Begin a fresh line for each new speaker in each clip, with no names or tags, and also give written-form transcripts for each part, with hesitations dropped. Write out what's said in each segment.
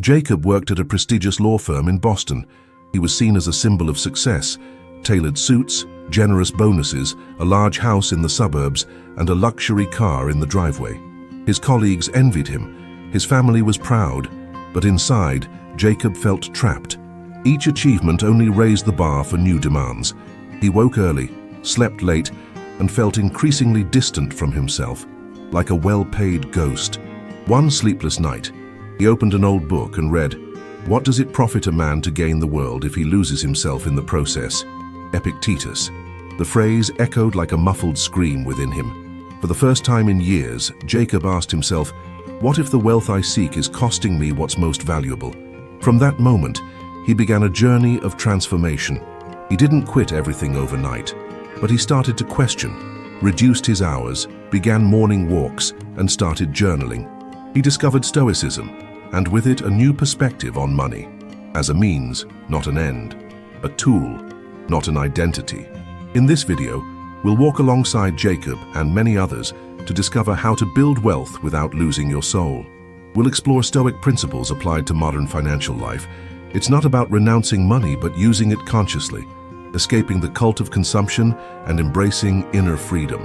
Jacob worked at a prestigious law firm in Boston. He was seen as a symbol of success: tailored suits, generous bonuses, a large house in the suburbs, and a luxury car in the driveway. His colleagues envied him. His family was proud, but inside, Jacob felt trapped. Each achievement only raised the bar for new demands. He woke early, slept late, and felt increasingly distant from himself, like a well-paid ghost. One sleepless night, he opened an old book and read, "What does it profit a man to gain the world if he loses himself in the process?" Epictetus. The phrase echoed like a muffled scream within him. For the first time in years, Jacob asked himself, what if the wealth I seek is costing me what's most valuable? From that moment, he began a journey of transformation. He didn't quit everything overnight, but he started to question, reduced his hours, began morning walks, and started journaling. He discovered Stoicism, and with it a new perspective on money, as a means, not an end, a tool, not an identity. In this video, we'll walk alongside Jacob and many others to discover how to build wealth without losing your soul. We'll explore Stoic principles applied to modern financial life. It's not about renouncing money, but using it consciously, escaping the cult of consumption and embracing inner freedom.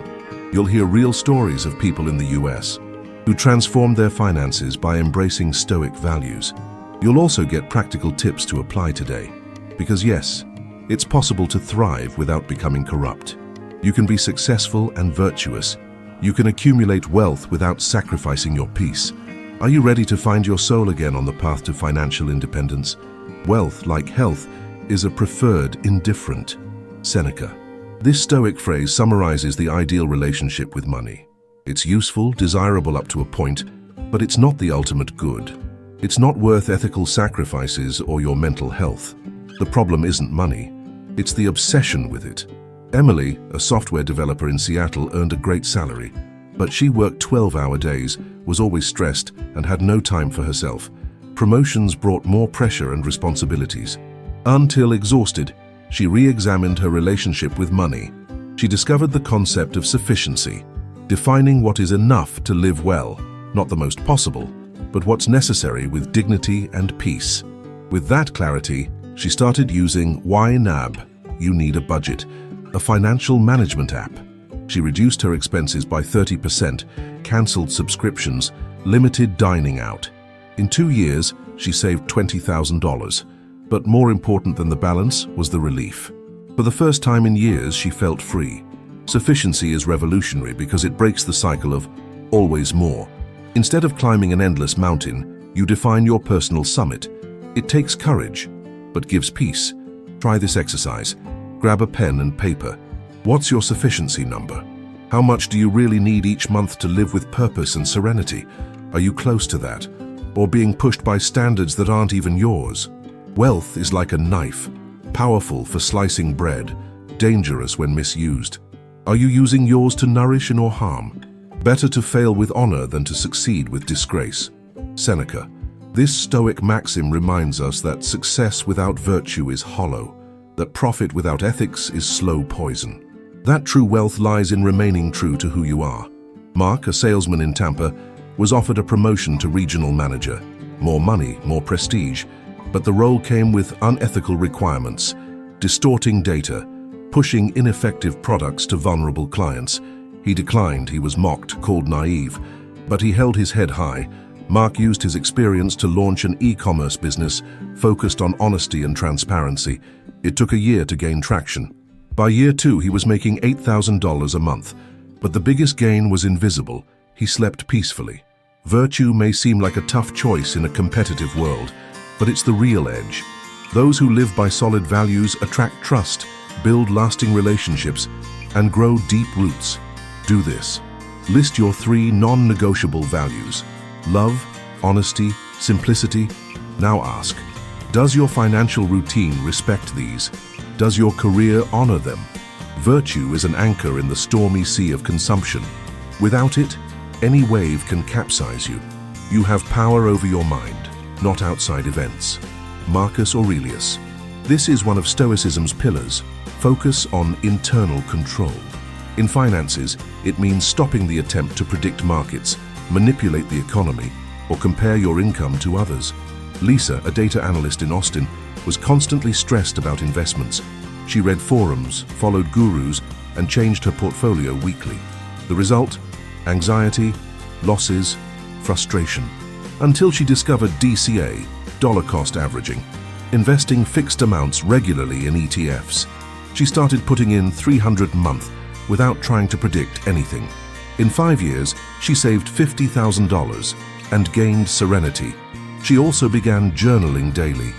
You'll hear real stories of people in the US who transformed their finances by embracing Stoic values. You'll also get practical tips to apply today. Because yes, it's possible to thrive without becoming corrupt. You can be successful and virtuous. You can accumulate wealth without sacrificing your peace. Are you ready to find your soul again on the path to financial independence? Wealth, like health, is a preferred indifferent. Seneca. This Stoic phrase summarizes the ideal relationship with money. It's useful, desirable up to a point, but it's not the ultimate good. It's not worth ethical sacrifices or your mental health. The problem isn't money. It's the obsession with it. Emily, a software developer in Seattle, earned a great salary, but she worked 12-hour days, was always stressed, and had no time for herself. Promotions brought more pressure and responsibilities. Until exhausted, she re-examined her relationship with money. She discovered the concept of sufficiency, defining what is enough to live well, not the most possible, but what's necessary with dignity and peace. With that clarity, she started using YNAB, You Need a Budget, a financial management app. She reduced her expenses by 30%, cancelled subscriptions, limited dining out. In 2 years, she saved $20,000. But more important than the balance was the relief. For the first time in years, she felt free. Sufficiency is revolutionary because it breaks the cycle of always more. Instead of climbing an endless mountain, you define your personal summit. It takes courage, but gives peace. Try this exercise. Grab a pen and paper. What's your sufficiency number? How much do you really need each month to live with purpose and serenity? Are you close to that? Or being pushed by standards that aren't even yours? Wealth is like a knife, powerful for slicing bread, dangerous when misused. Are you using yours to nourish or harm? Better to fail with honor than to succeed with disgrace. Seneca. This Stoic maxim reminds us that success without virtue is hollow, that profit without ethics is slow poison. That true wealth lies in remaining true to who you are. Mark, a salesman in Tampa, was offered a promotion to regional manager. More money, more prestige, but the role came with unethical requirements, distorting data, pushing ineffective products to vulnerable clients. He declined, he was mocked, called naive, but he held his head high. Mark used his experience to launch an e-commerce business focused on honesty and transparency. It took a year to gain traction. By year 2, he was making $8,000 a month, but the biggest gain was invisible. He slept peacefully. Virtue may seem like a tough choice in a competitive world, but it's the real edge. Those who live by solid values attract trust, build lasting relationships, and grow deep roots. Do this. List your 3 non-negotiable values: love, honesty, simplicity. Now ask, does your financial routine respect these? Does your career honor them? Virtue is an anchor in the stormy sea of consumption. Without it, any wave can capsize you. You have power over your mind, not outside events. Marcus Aurelius. This is one of Stoicism's pillars. Focus on internal control. In finances, it means stopping the attempt to predict markets, manipulate the economy, or compare your income to others. Lisa, a data analyst in Austin, was constantly stressed about investments. She read forums, followed gurus, and changed her portfolio weekly. The result? Anxiety, losses, frustration. Until she discovered DCA, dollar cost averaging, investing fixed amounts regularly in ETFs. She started putting in $300 a month without trying to predict anything. In 5 years, she saved $50,000 and gained serenity. She also began journaling daily.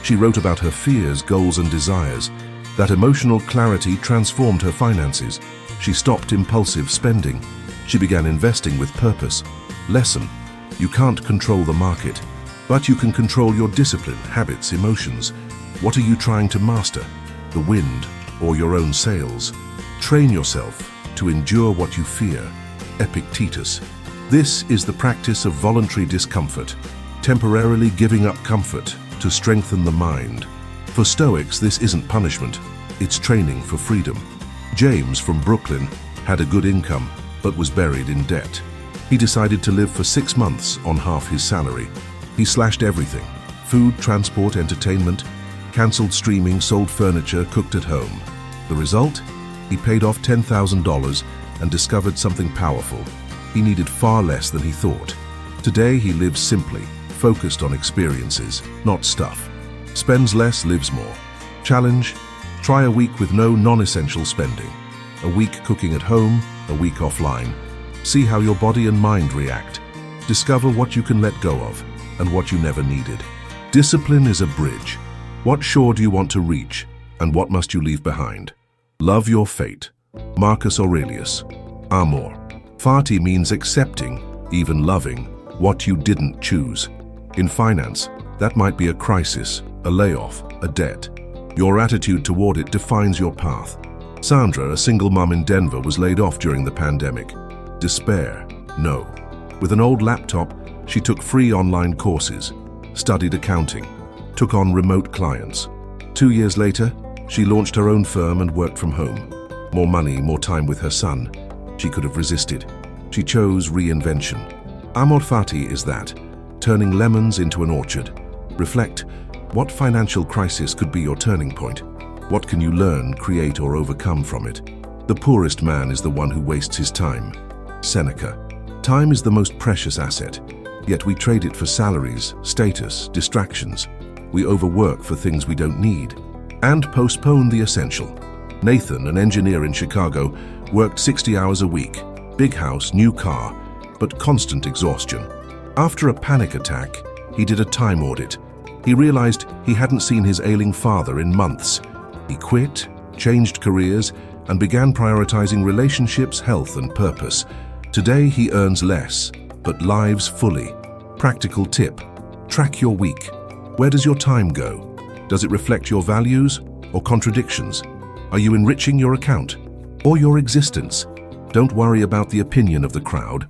She wrote about her fears, goals, and desires. That emotional clarity transformed her finances. She stopped impulsive spending. She began investing with purpose. Lesson: you can't control the market, but you can control your discipline, habits, emotions. What are you trying to master? The wind or your own sails? Train yourself to endure what you fear. Epictetus. This is the practice of voluntary discomfort, temporarily giving up comfort to strengthen the mind. For Stoics, this isn't punishment, it's training for freedom. James from Brooklyn had a good income, but was buried in debt. He decided to live for 6 months on half his salary. He slashed everything: food, transport, entertainment, cancelled streaming, sold furniture, cooked at home. The result? He paid off $10,000 and discovered something powerful. He needed far less than he thought. Today he lives simply, focused on experiences, not stuff. Spends less, lives more. Challenge: try a week with no non-essential spending. A week cooking at home, a week offline. See how your body and mind react. Discover what you can let go of and what you never needed. Discipline is a bridge. What shore do you want to reach, and what must you leave behind? Love your fate. Marcus Aurelius. Amor fati means accepting, even loving, what you didn't choose. In finance, that might be a crisis, a layoff, a debt. Your attitude toward it defines your path. Sandra, a single mom in Denver, was laid off during the pandemic. Despair? No. With an old laptop, she took free online courses, studied accounting, took on remote clients. 2 years later, she launched her own firm and worked from home. More money, more time with her son. She could have resisted. She chose reinvention. Amor fati is that, turning lemons into an orchard. Reflect: what financial crisis could be your turning point? What can you learn, create, or overcome from it? The poorest man is the one who wastes his time. Seneca. Time is the most precious asset, yet we trade it for salaries, status, distractions. We overwork for things we don't need, and postpone the essential. Nathan, an engineer in Chicago, worked 60 hours a week. Big house, new car, but constant exhaustion. After a panic attack, he did a time audit. He realized he hadn't seen his ailing father in months. He quit, changed careers, and began prioritizing relationships, health, and purpose. Today he earns less, but lives fully. Practical tip: track your week. Where does your time go? Does it reflect your values or contradictions? Are you enriching your account or your existence? Don't worry about the opinion of the crowd.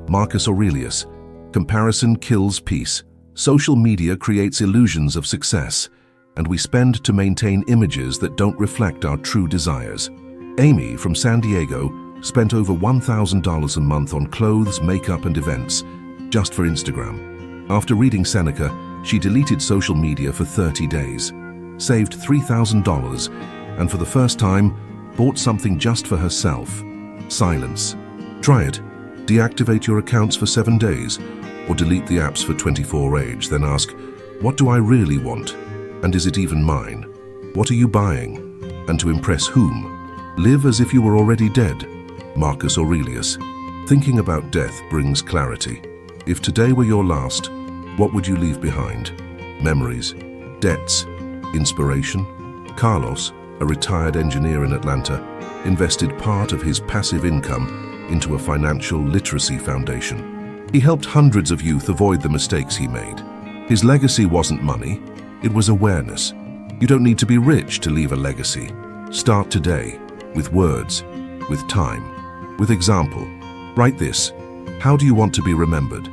Marcus Aurelius. Comparison kills peace. Social media creates illusions of success, and we spend to maintain images that don't reflect our true desires. Amy from San Diego spent over $1,000 a month on clothes, makeup, and events, just for Instagram. After reading Seneca, she deleted social media for 30 days, saved $3,000, and for the first time, bought something just for herself. Silence. Try it. Deactivate your accounts for 7 days, or delete the apps for 24 hours. Then ask, what do I really want? And is it even mine? What are you buying? And to impress whom? Live as if you were already dead. Marcus Aurelius. Thinking about death brings clarity. If today were your last, what would you leave behind? Memories, debts, inspiration? Carlos, a retired engineer in Atlanta, invested part of his passive income into a financial literacy foundation. He helped hundreds of youth avoid the mistakes he made. His legacy wasn't money, it was awareness. You don't need to be rich to leave a legacy. Start today, with words, with time, with example. Write this: how do you want to be remembered?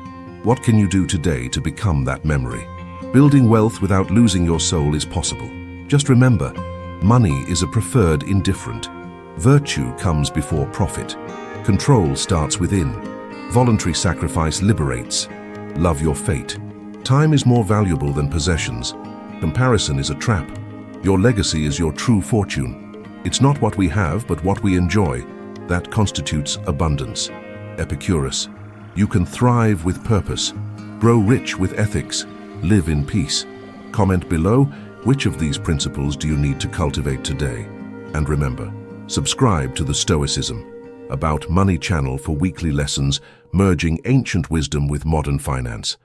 What can you do today to become that memory? Building wealth without losing your soul is possible. Just remember, money is a preferred indifferent. Virtue comes before profit. Control starts within. Voluntary sacrifice liberates. Love your fate. Time is more valuable than possessions. Comparison is a trap. Your legacy is your true fortune. It's not what we have, but what we enjoy. That constitutes abundance. Epicurus. You can thrive with purpose, grow rich with ethics, live in peace. Comment below, which of these principles do you need to cultivate today? And remember, subscribe to the Stoicism, About Money channel for weekly lessons merging ancient wisdom with modern finance.